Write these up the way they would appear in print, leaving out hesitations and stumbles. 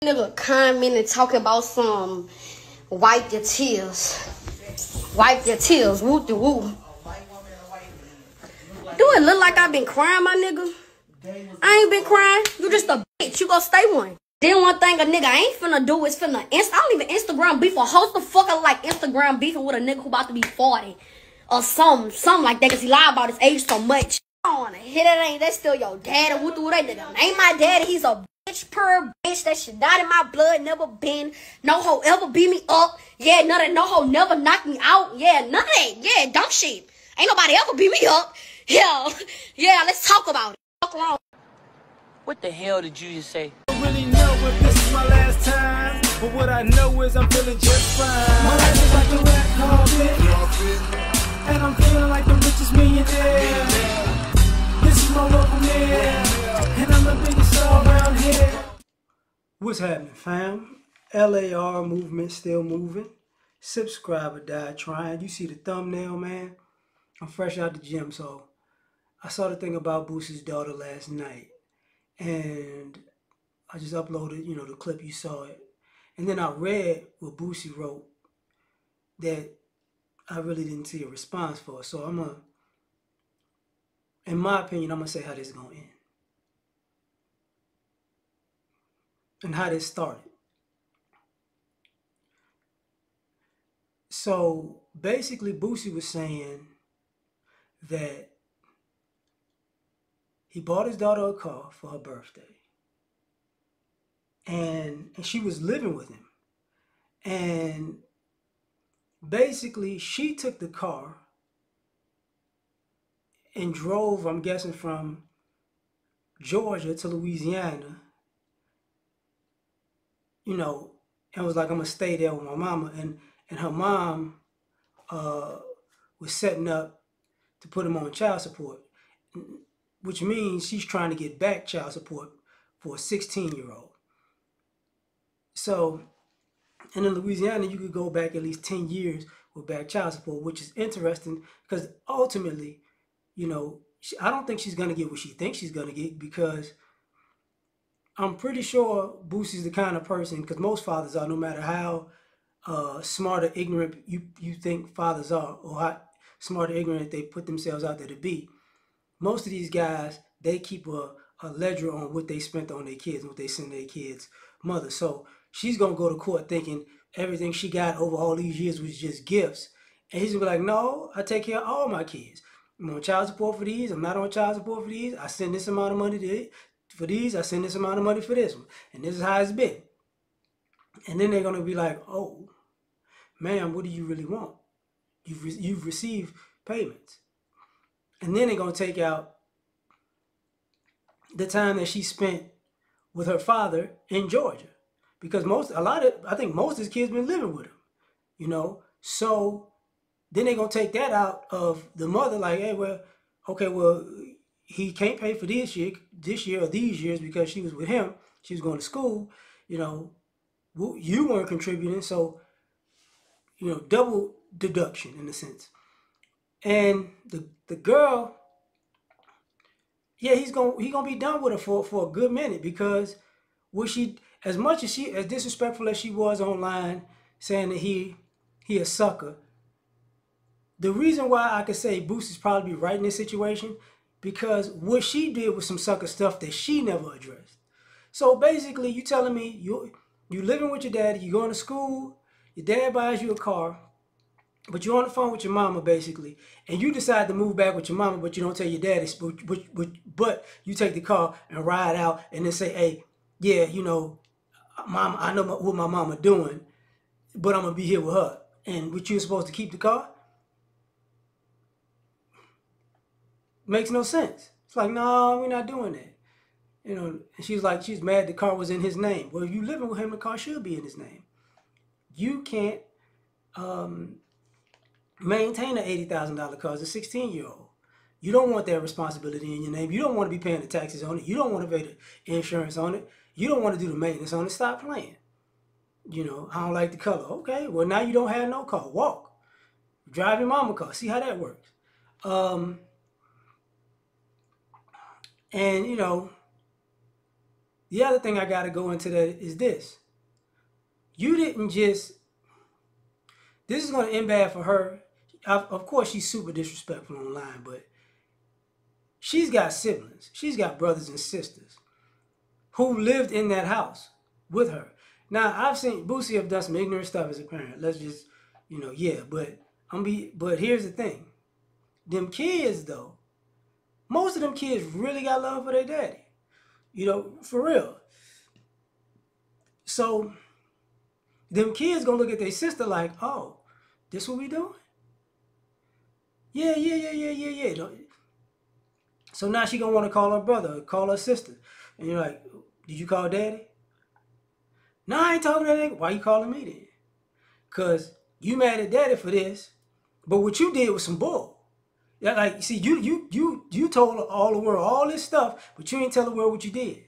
Nigga commenting talking about some wipe your tears. Wipe your tears. Woo de woo. Do it look like I've been crying, my nigga? I ain't been crying. You just a bitch. You gonna stay one. Then one thing a nigga ain't finna do is finna I don't even Instagram beef or host the fucker like Instagram beefing with a nigga who about to be 40 or something like that, cause he lied about his age so much. I don't wanna hit it, ain't that still your daddy? Woo that nigga ain't my daddy. He's a bitch, pure bitch. That shit not in my blood, never been. No hoe ever beat me up. Yeah, none of that. No hoe never knocked me out. Yeah, none of that. Yeah, dumb shit. Ain't nobody ever beat me up. Yeah, let's talk about it. Fuck wrong. What the hell did you just say? I don't really know if this is my last time, but what I know is I'm feeling just fine. My life is like a red carpet, and I'm feeling like the richest millionaire. This is my local mayor, and I'm the biggest star around here. What's happening, fam? L.A.R. movement still moving. Subscriber died trying. You see the thumbnail, man? I'm fresh out the gym, so I saw the thing about Boosie's daughter last night, and I just uploaded, the clip, you saw it. And then I read what Boosie wrote that I really didn't see a response for. So in my opinion, I'm going to say how this is going to end. And how this started. So basically, Boosie was saying that he bought his daughter a car for her birthday. And she was living with him. And basically, she took the car and drove, I'm guessing, from Georgia to Louisiana, and was like, I'm going to stay there with my mama. And her mom was setting up to put him on child support, which means she's trying to get back child support for a 16-year-old. So, and in Louisiana, you could go back at least 10 years with back child support, which is interesting because ultimately, I don't think she's going to get what she thinks she's going to get, because I'm pretty sure Boosie's the kind of person, because most fathers are, no matter how smart or ignorant you think fathers are, or how smart or ignorant they put themselves out there to be, most of these guys, they keep a ledger on what they spent on their kids and what they send their kids' mother. So she's going to go to court thinking everything she got over all these years was just gifts. And he's going to be like, no, I take care of all my kids. I'm on child support for these. I'm not on child support for these. I send this amount of money for these. I send this amount of money for this one. And this is how it's been. And then they're going to be like, oh, ma'am, what do you really want? You've received payments. And then they're going to take out the time that she spent with her father in Georgia. Because I think most of his kids been living with him, So then they're going to take that out of the mother, like, hey, he can't pay for this year or these years because she was with him. She was going to school, you weren't contributing. So, double deduction in a sense. And the girl, yeah, he gonna be done with her for a good minute, because as disrespectful as she was online, saying that he a sucker. The reason why I could say Boosie's probably right in this situation, because what she did was some sucker stuff that she never addressed. So basically, you telling me you living with your daddy, you going to school, your dad buys you a car, but you're on the phone with your mama, basically, and you decide to move back with your mama, but you don't tell your daddy, but you take the car and ride out and then say, hey, yeah, mom, I know what my mama doing, but I'm going to be here with her. And what you're supposed to keep the car? Makes no sense. It's like, no, we're not doing that. And she's like, she's mad the car was in his name. Well, if you living with him, the car should be in his name. You can't maintain an $80,000 car as a 16-year-old. You don't want that responsibility in your name. You don't want to be paying the taxes on it. You don't want to pay the insurance on it. You don't want to do the maintenance on it. Stop playing. I don't like the color. Okay, well, now you don't have no car. Walk. Drive your mama car. See how that works. And, the other thing I got to go into that is this. You didn't just, this is going to end bad for her. Of course, she's super disrespectful online, but she's got siblings. She's got brothers and sisters who lived in that house with her. Now, I've seen Boosie have done some ignorant stuff as a parent. Let's just, yeah. But here's the thing. Them kids, though, most of them kids really got love for their daddy. For real. So, them kids gonna look at their sister like, oh, this what we doing? Yeah. So now she gonna want to call her brother, call her sister. And you're like, did you call daddy? No, I ain't talking to that nigga. Why you calling me then? Because you mad at daddy for this, but what you did was some bull. Yeah, like, see, you told all the world all this stuff, but you ain't tell the world what you did.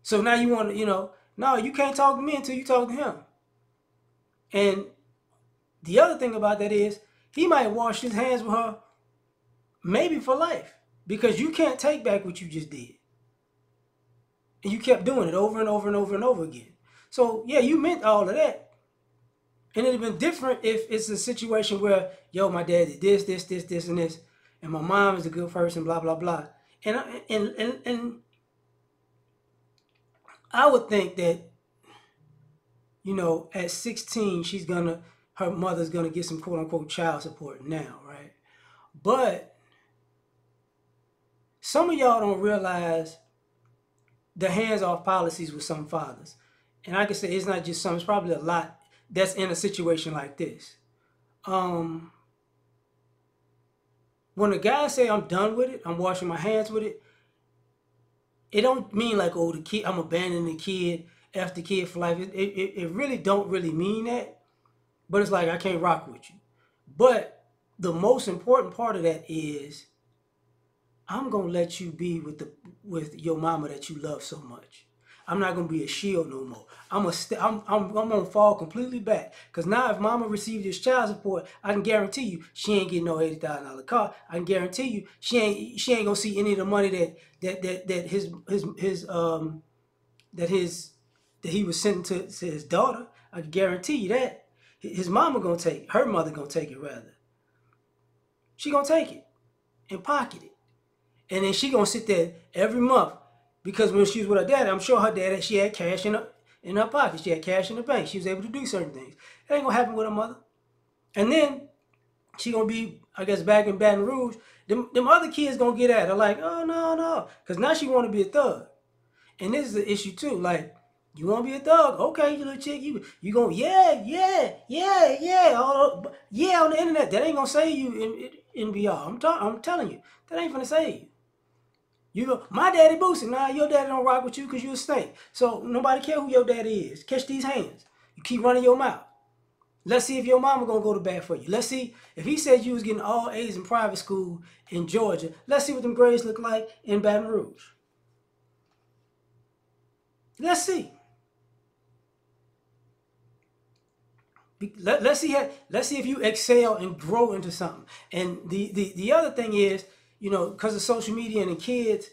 So now you want to, no, you can't talk to me until you talk to him. And the other thing about that is, he might wash his hands with her maybe for life, because you can't take back what you just did. And you kept doing it over and over and over and over again. So, yeah, you meant all of that. And it'd have been different if it's a situation where, yo, my dad did this, and this, and my mom is a good person, blah, blah, blah. And I would think that, at 16, her mother's gonna get some quote unquote child support now, right? But some of y'all don't realize the hands-off policies with some fathers. And I can say it's not just some, it's probably a lot that's in a situation like this. When a guy say I'm done with it, I'm washing my hands with it, it don't mean like, oh, the kid, I'm abandoning the kid, F the kid for life. It really don't really mean that. But it's like, I can't rock with you. But the most important part of that is, I'm gonna let you be with your mama that you love so much. I'm not gonna be a shield no more. I'm gonna fall completely back. Cause now if mama received this child support, I can guarantee you she ain't getting no $80,000 car. I can guarantee you she ain't gonna see any of the money that he was sending to his daughter. I can guarantee you that. His mama gonna take it. Her mother gonna take it rather. She gonna take it and pocket it. And then she gonna sit there every month, because when she was with her dad, I'm sure her dad, she had cash in her pocket. She had cash in the bank. She was able to do certain things. That ain't gonna happen with her mother. And then she gonna be, I guess, back in Baton Rouge. Them other kids gonna get at her like, oh no, because now she wanna be a thug. And this is the issue too. Like, you wanna be a thug? Okay, you little chick, you gonna yeah on the internet. That ain't gonna save you in VR. I'm telling you, that ain't gonna save you. You go, my daddy Boosie. Nah, your daddy don't rock with you because you a snake. So nobody care who your daddy is. Catch these hands. You keep running your mouth. Let's see if your mama gonna go to bat for you. Let's see if he said you was getting all A's in private school in Georgia. Let's see what them grades look like in Baton Rouge. Let's see. Let's see if you excel and grow into something. And the other thing is, because of social media and the kids,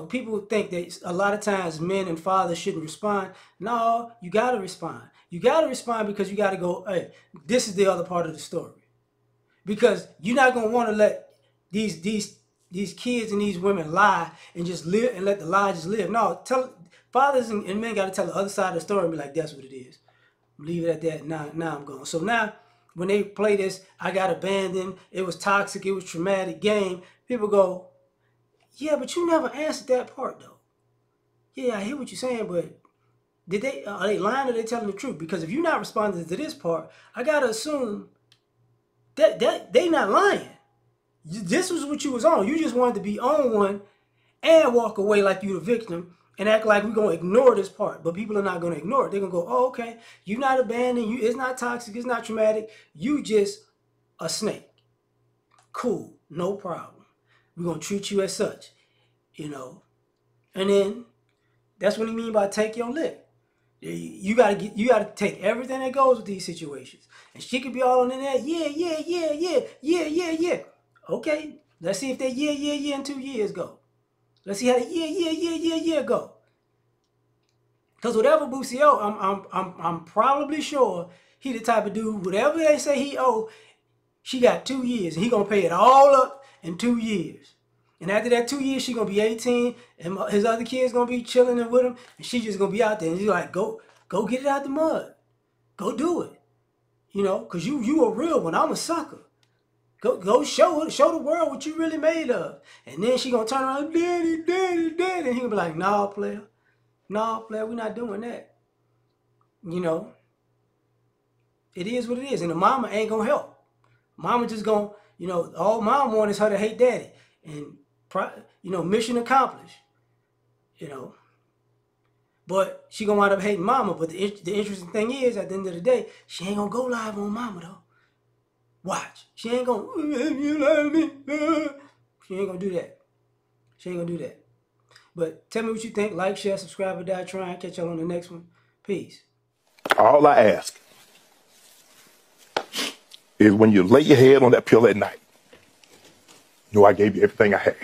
people think that a lot of times men and fathers shouldn't respond. No, you got to respond. You got to respond because you got to go, hey, this is the other part of the story. Because you're not going to want to let these kids and these women lie and just live and let the lie just live. No, fathers and men got to tell the other side of the story and be like, that's what it is. Leave it at that. Now I'm going. So now when they play this, I got abandoned, it was toxic, it was traumatic game, people go, yeah, but you never answered that part though. Yeah, I hear what you're saying, but are they lying or are they telling the truth? Because if you're not responding to this part, I gotta assume that they not lying. This was what you was on. You just wanted to be on one and walk away like you the victim and act like we're going to ignore this part. But people are not going to ignore it. They're going to go, oh, okay, you're not abandoned. It's not toxic. It's not traumatic. You just a snake. Cool. No problem. We're going to treat you as such, And then that's what he mean by take your lick. You gotta take everything that goes with these situations. And she could be all on the net, yeah. Okay, let's see if that yeah in 2 years go. Let's see how the yeah go. Because whatever Boosie owe, I'm probably sure he the type of dude, whatever they say he owe, she got 2 years. And he going to pay it all up in 2 years. And after that 2 years, she going to be 18. And his other kids going to be chilling with him. And she just going to be out there. And he's like, go get it out the mud. Go do it. You know, because you a real one. I'm a sucker. Go show the world what you really made of. And then she going to turn around, daddy, daddy, daddy. And he going to be like, nah, player. Nah, player, we're not doing that. You know, it is what it is. And the mama ain't going to help. Mama just going to, you know, all mom wants is her to hate daddy. And, you know, mission accomplished. You know. But she going to wind up hating mama. But the interesting thing is, at the end of the day, she ain't going to go live on mama, though. Watch. She ain't going to, you love me. She ain't going to do that. She ain't going to do that. But tell me what you think. Like, share, subscribe, or die trying. Catch y'all on the next one. Peace. All I ask is when you lay your head on that pillow at night, know I gave you everything I had.